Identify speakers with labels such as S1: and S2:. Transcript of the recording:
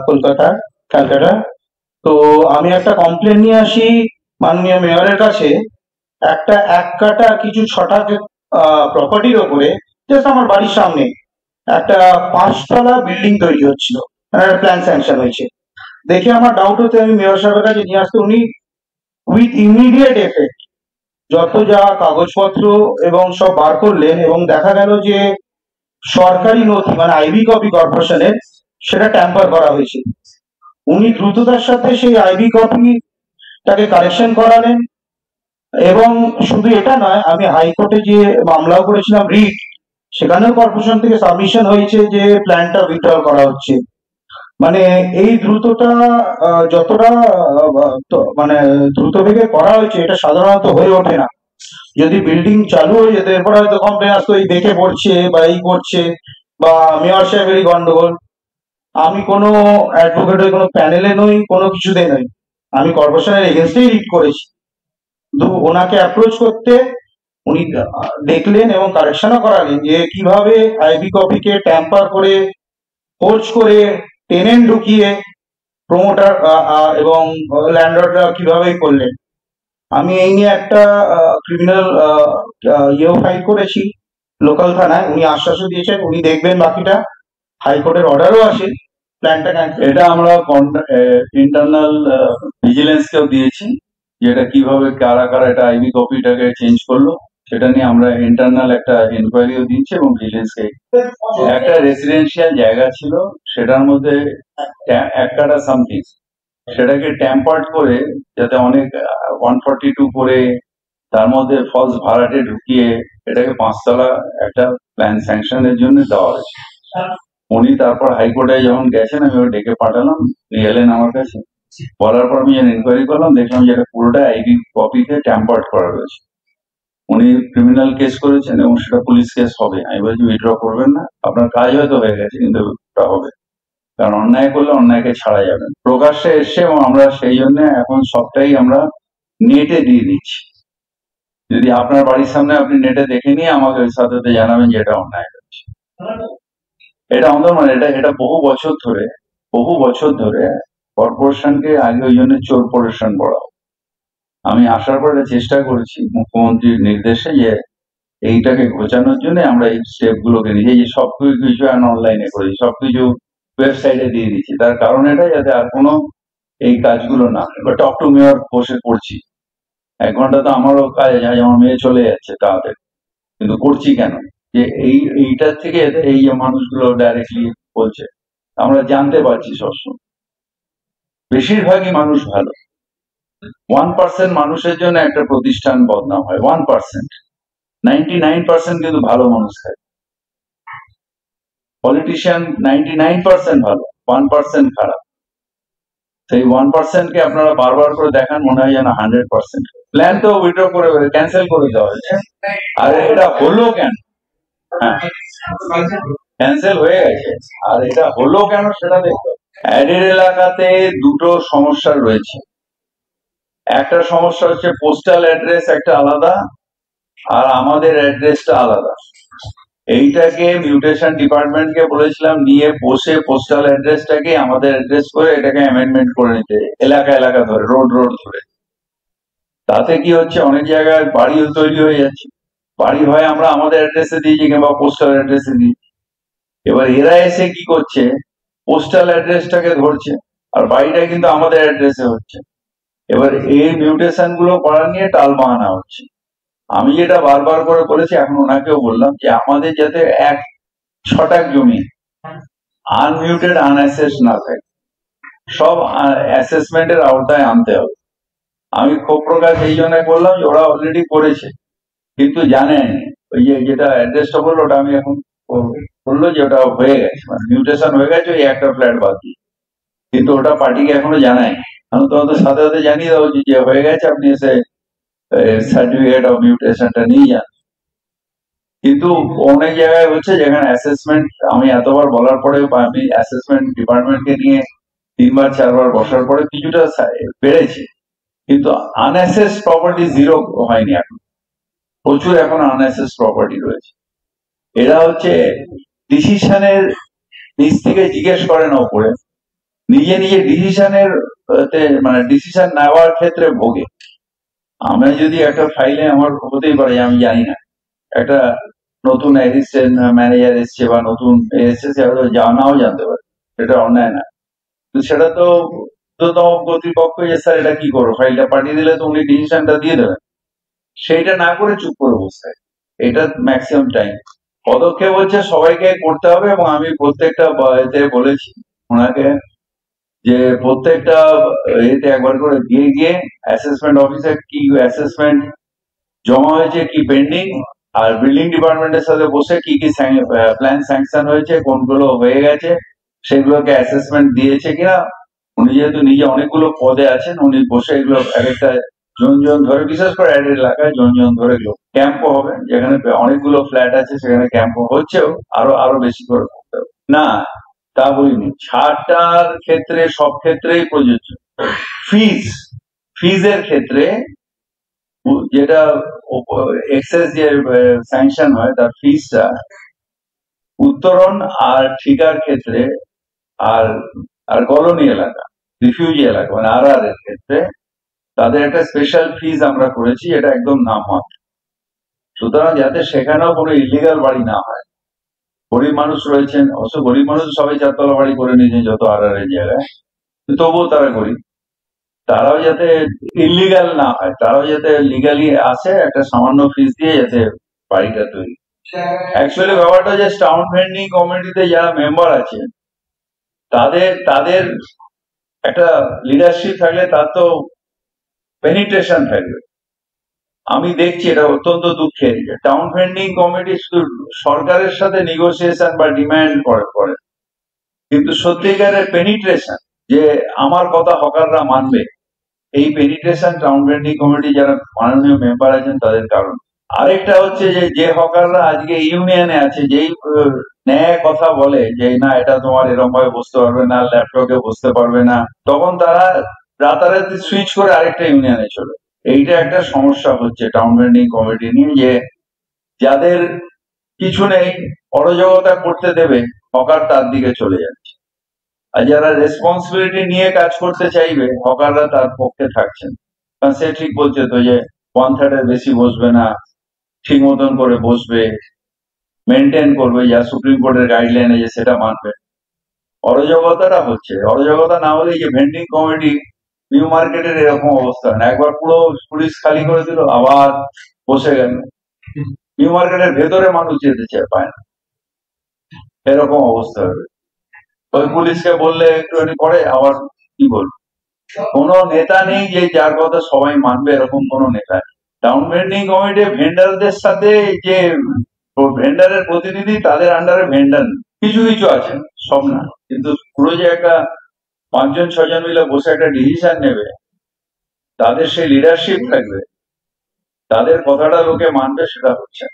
S1: কলকাতা, ক্যালকাটা। তো আমি একটা কমপ্লেন নিয়ে আসি মাননীয় মেয়রের কাছে। একটা এক কাটা কিছু ছটা প্রপার্টির ওপরে, জাস্ট আমার বাড়ির সামনে একটা 5 তলা বিল্ডিং তৈরি হচ্ছিল, মানে একটা প্ল্যান স্যাংশন হয়েছে। দেখে আমার ডাউট হতে আমি মেয়র সাহেবের কাছে নিয়ে আসতে, উনি উইথ ইমিডিয়েট এফেক্ট যত যা কাগজপত্র এবং সব বার করলেন, এবং দেখা গেল যে সরকারি নথি মানে আইবি কপি কর্পোরেশনের, সেটা ট্যাম্পার করা হয়েছে। উনি দ্রুততার সাথে সেই আইবি কপিটাকে কারেকশন করালেন। এবং শুধু এটা নয়, আমি হাইকোর্টে যে মামলাও করেছিলাম রিট, সেখানেও কর্পোরেশন থেকে সাবমিশন হয়েছে যে প্ল্যানটা উইথড্র করা হচ্ছে। মানে এই দ্রুততা যতটা মানে দ্রুত বেগে করা হয়েছে, এটা সাধারণত হয়ে ওঠে না। যদি বিল্ডিং চালু হয়ে যেত, এরপর হয়তো কমপ্লেন আসতো এই দেখে পড়ছে বা এই করছে বা মেয়র সাহেবেরই গন্ডগোল। আমি কোনো অ্যাডভোকেট হয়ে কোনো প্যানেলে নই, কোনো কিছুতে নই, আমি কর্পোরেশনের এগেনস্টেই রিট করেছি। কিন্তু ওনাকে অ্যাপ্রোচ করতে উনি দেখলেন এবং কারেকশনও করালেন যে কিভাবে আইবি কপিকে ট্যাম্পার করে, ফোর্জ করে, টেনেন্ট ঢুকিয়ে প্রমোটার এবং ল্যান্ডলর্ডরা কিভাবে করলেন। আমি এই নিয়ে একটা ক্রিমিনাল ইয়েও ফাইল করেছি লোকাল থানায়। উনি আশ্বাসও দিয়েছেন উনি দেখবেন বাকিটা, হাইকোর্টের অর্ডারও আছে প্ল্যানটা ক্যান্সেল।
S2: এটা আমরা ইন্টারনাল ভিজিলেন্সকেও দিয়েছি, যেটা কিভাবে কারা কারা এটা আইবি কপিটাকে চেঞ্জ করলো সেটা নিয়ে আমরা ইন্টারনাল একটা ইনকোয়ারিও দিচ্ছি এবং ভিজিলেন্সকে। একটা রেসিডেন্সিয়াল জায়গা ছিল, সেটার মধ্যে এক কাটা সামথিং, সেটাকে ট্যাম্পার্ড করে যাতে অনেক 142 করে তার মধ্যে ফলস ভাড়াটে ঢুকিয়ে এটাকে 5 তলা একটা প্ল্যান স্যাংশনের জন্য দেওয়া হয়েছে। উনি তারপর হাইকোর্টে যখন গেছেন, আমি ওর ডেকে পাঠালাম, নিয়ে এলেন আমার কাছে। বলার পর আমি যখন ইনকোয়ারি করলাম, দেখলাম যে এটা পুরোটা আইবি কপিতে ট্যাম্পার্ড করা রয়েছে। উনি ক্রিমিনাল কেস করেছেন এবং সেটা পুলিশ কেস হবে। আমি বলছি উইথড্র করবেন না, আপনার কাজ হয়তো হয়ে গেছে কিন্তু ওটা হবে, কারণ অন্যায় করলে অন্যায়কে ছাড়া যাবে। প্রকাশ্যে এসছে এবং আমরা সেই জন্য এখন সবটাই আমরা নেটে দিয়ে দিচ্ছি। যদি আপনার বাড়ির সামনে আপনি নেটে দেখে নিয়ে আমাকে ওই সাথে জানাবেন যে এটা অন্যায় হচ্ছে। এটা আমাদের মানে এটা বহু বছর ধরে কর্পোরেশনকে আগে ওই জন্য চোরপোরেশন বলা। আমি আসার পরে চেষ্টা করেছি মুখ্যমন্ত্রীর নির্দেশে যে এইটাকে ঘোচানোর জন্য আমরা এই স্টেপ গুলোকে নিয়ে যে সবকিছু অনলাইনে করেছি, সবকিছু ওয়েবসাইটে দিয়ে দিচ্ছি। তার কারণ এটা যাতে আর কোনো এই কাজগুলো না। এবার টক টু মেয়র বসে করছি, 1 ঘন্টা তো আমারও কাজ আছে, আমার মেয়ে চলে যাচ্ছে তাড়াতাড়ি, কিন্তু করছি কেন? যে এইটার থেকে এই যে মানুষগুলো ডাইরেক্টলি বলছে, আমরা জানতে পারছি সবসময় বেশিরভাগই মানুষ ভালো। 1% মানুষের জন্য একটা প্রতিষ্ঠান বদনাম হয়, 1%। 99% কিন্তু ভালো মানুষ থাকে। পলিটিশিয়ান 99% ভালো, 1% খারাপ। সেই 1% কে আপনারা বারবার করে দেখান, মনে হয় যেন 100%। প্ল্যান তো উইথড্র করে ক্যান্সেল করে দেওয়া হয়েছে, আর এটা হলো কেন? হ্যাঁ, ক্যান্সেল হয়ে গেছে, আর এটা হলো কেন সেটা দেখতে। অ্যাডের এলাকাতে দুটো সমস্যা রয়েছে। একটা সমস্যা হচ্ছে পোস্টাল অ্যাড্রেস একটা আলাদা, আর আমাদের অ্যাড্রেসটা আলাদা। এইটাকে মিউটেশন ডিপার্টমেন্টকে বলেছিলাম নিয়ে বসে পোস্টাল অ্যাড্রেসটাকে আমাদের অ্যাড্রেস করে এটাকে অ্যামেন্ডমেন্ট করে নিতে, এলাকা ধরে, রোড ধরে। তাতে কি হচ্ছে, অনেক জায়গায় বাড়িও তৈরি হয়ে যাচ্ছে। বাড়ি হয় আমরা আমাদের অ্যাড্রেসে দিয়েছি কিংবা পোস্টাল অ্যাড্রেসে দিয়েছি। এবার এরা এসে কি করছে, পোস্টাল অ্যাড্রেসটাকে ধরছে আর বাড়িটা কিন্তু আমাদের অ্যাড্রেসে হচ্ছে। এবার এই মিউটেশন গুলো করার নিয়ে টালবাহানা হচ্ছে। আমি যেটা বারবার করে বলেছি, এখন ওনাকেও বললাম যে আমাদের যাতে 1 ছটাক জমি আনমিউটেড আনঅ্যাসেস না থাকে, সব অ্যাসেসমেন্টের আওতায় আনতে হবে। আমি ক্ষোভ প্রকাশ এই জন্য করলাম যে ওরা অলরেডি করেছে কিন্তু জানেন, ওই যে যেটা অ্যাড্রেসটা বললো ওটা আমি এখন বললো যে ওটা হয়ে গেছে, মানে মিউটেশন হয়ে গেছে ওই একটা ফ্ল্যাট বাদ দিয়ে, কিন্তু ওটা পার্টিকে এখনো জানায়। আমি তোমাদের সাথে জানিয়ে দেবো যে হয়ে গেছে, আপনি এসে সার্টিফিকেট অফ মিউটেশনটা নিয়ে যান। কিন্তু অনেক জায়গায় হচ্ছে যেখানে অ্যাসেসমেন্ট, আমি এতবার বলার পরে আমি অ্যাসেসমেন্ট ডিপার্টমেন্টকে নিয়ে 3বার 4বার বসার পরে কিছুটা বেড়েছে, কিন্তু আনঅ্যাসেস প্রপার্টি জিরো হয়নি। এখন প্রচুর এখন আনঅ্যাসেস প্রপার্টি রয়েছে। এরা হচ্ছে ডিসিশনের নিচ থেকে জিজ্ঞেস করে না উপরে, নিজে নিজে ডিসিশনের মানে ডিসিশন নেওয়ার ক্ষেত্রে ভোগে। আমরা যদি একটা ফাইলে আমার হতেই পারে আমি জানি না, একটা নতুন অ্যাসিস্ট্যান্ট ম্যানেজার এসছে বা নতুন এসছে, সে হয়তো নাও জানতে পারে, সেটা অন্যায় না। তো সেটা তো ঊর্ধ্বতম কর্তৃপক্ষ যে স্যার এটা কি করবো, ফাইলটা পাঠিয়ে দিলে তো উনি ডিসিশনটা দিয়ে দেবেন, সেইটা না করে চুপ করে বসতে হয়। এটা ম্যাক্সিমাম টাইম পদক্ষেপ হচ্ছে সবাইকে করতে হবে। এবং আমি প্রত্যেকটা এতে বলেছি ওনাকে যে প্রত্যেকটা এতে একবার করে দিয়ে গিয়ে অ্যাসেসমেন্ট অফিসে কি অ্যাসেসমেন্ট জমা হয়েছে, কি পেন্ডিং, আর বিল্ডিং ডিপার্টমেন্টের সাথে বসে কি কি প্ল্যান স্যাংশন হয়েছে, কোনগুলো হয়ে গেছে, সেগুলোকে অ্যাসেসমেন্ট দিয়েছে কিনা। উনি যেহেতু নিজে অনেকগুলো পদে আছেন, উনি বসে এগুলো এক একটা জন জন ধরে, বিশেষ করে অ্যাডেড এলাকায় জন জন ধরে এগুলো ক্যাম্পও হবে, যেখানে অনেকগুলো ফ্ল্যাট আছে সেখানে ক্যাম্পও হচ্ছেও, আরো বেশি করে করতে হবে। না, তা বলিনি, ছাড়টার ক্ষেত্রে সব ক্ষেত্রেই প্রযোজ্য। ফিজের ক্ষেত্রে যেটা এক্সেস যে স্যাংশন হয় তার ফিজটা উত্তরণ আর ঠিকার ক্ষেত্রে আর আর কলোনি এলাকা, রিফিউজি এলাকা মানে আর এর ক্ষেত্রে তাদের একটা স্পেশাল ফিজ আমরা করেছি, এটা একদম নামমাত্র। সুতরাং যাতে সেখানেও কোনো ইলিগাল বাড়ি না হয়। গরিব মানুষ রয়েছেন, অবশ্য গরিব মানুষ সবাই চারতলা বাড়ি করে নিয়েছেন যত আর এর জায়গায়, তবুও তারা গরিব, তারাও যাতে ইলিগাল না হয়, তারাও যাতে লিগালি আসে, একটা সামান্য ফিস দিয়ে যাতে বাড়িটা তৈরি। অ্যাকচুয়ালি ব্যাপারটা যে টাউন ভেন্ডিং কমিটিতে যারা মেম্বার আছে তাদের একটা লিডারশিপ থাকলে তার তো পেনিট্রেশন থাকবে। আমি দেখছি এটা অত্যন্ত দুঃখের যে টাউন ভেন্ডিং কমিটি শুধু সরকারের সাথে নেগোসিয়েশন বা ডিমান্ড করে, কিন্তু সত্যিকারের পেনিট্রেশন যে আমার কথা হকাররা মানবে, এই পেনিট্রেশন টাউন ভেন্ডিং কমিটি যারা মাননীয় মেম্বার আছেন তাদের কারণ। আরেকটা হচ্ছে যে হকাররা আজকে ইউনিয়নে আছে, যেই ন্যায় কথা বলে যে না এটা তোমার এরকম ভাবে বসতে পারবে না, ল্যাপটপে বসতে পারবে না, তখন তারা রাতারাতি সুইচ করে আরেকটা ইউনিয়নে চলে। এইটা একটা সমস্যা হচ্ছে টাউন ভেন্ডিং কমিটি নিয়ে, যে যাদের কিছু নেই অরাজকতা করতে দেবে হকার তার দিকে চলে যাচ্ছে, আর যারা রেসপন্সিবিলিটি নিয়ে কাজ করতে চাইবে হকাররা তার পক্ষে থাকছেন। কারণ সে ঠিক বলছে তো যে 1/3 এর বেশি বসবে না, ঠিক মতন করে বসবে, মেনটেন করবে, যা সুপ্রিম কোর্টের গাইডলাইন আছে সেটা মানবে। অরাজকতাটা হচ্ছে, অরাজকতা না হলে যে ভেন্ডিং কমিটি নিউ মার্কেটের এরকম অবস্থা না, একবার পুরো পুলিশ খালি করে দিল আবার বসে গেল, নিউ মার্কেটের ভেতরে মানুষ যেতে পায় না, এরকম অবস্থা হবে। ওই পুলিশকে বললে একটুখানি করে আবার কি বলবো, কোনো নেতা নেই যে যার কথা সবাই মানবে, এরকম কোনো নেতা নেই। টাউন ভেন্ডিং কমিটি ভেন্ডারদের সাথে যে ভেন্ডারের প্রতিনিধি, তাদের আন্ডারে ভেন্ডার কিছু কিছু আছেন, সব না, কিন্তু পুরো যে একটা 5-6 জন মিলে বসে একটা ডিসিশন নেবে, তাদের সেই লিডারশিপ থাকবে, তাদের কথাটা লোকে মানবে, সেটা হচ্ছে